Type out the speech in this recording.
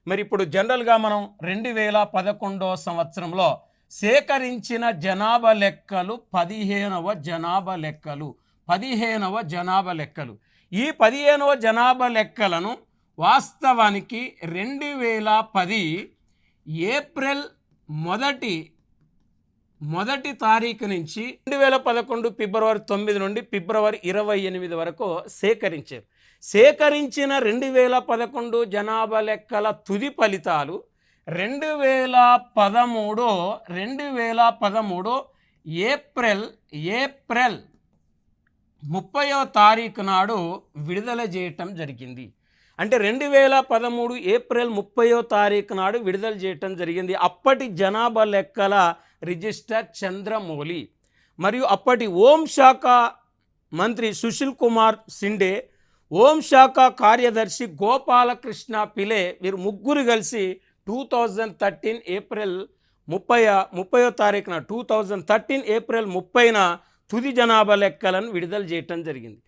మరి ఇప్పుడు జనరల్గా మనం 2011 సంవత్సరంలో సేకరించిన జనాభా లెక్కలు 15వ జనాభా లెక్కలు 15వ జనాభా లెక్కలు. ఈ 15వ జనాభా లెక్కలను వాస్తవానికి 2010 ఏప్రిల్ మొదటి తారీఖు నుంచి 2011 ఫిబ్రవరి 9 నుండి ఫిబ్రవరి 28 వరకు సేకరించారు. సేకరించిన 2011 జనాభా లెక్కల తుది ఫలితాలు 2013 ఏప్రిల్ 30వ తారీఖు నాడు విడుదల చేయటం జరిగింది. అంటే 2013 ఏప్రిల్ 30వ తారీఖు నాడు విడుదల చేయటం జరిగింది. అప్పటి జనాభా లెక్కల రిజిస్టర్ చంద్రమౌళి మరియు అప్పటి హోంశాఖ మంత్రి సుశీల్ కుమార్ షిండే, హోంశాఖ కార్యదర్శి గోపాలకృష్ణ పిలే, వీరు ముగ్గురు కలిసి 2013 ఏప్రిల్ 30వ తారీఖున 2013 ఏప్రిల్ 30న తుది జనాభా లెక్కలను విడుదల చేయటం జరిగింది.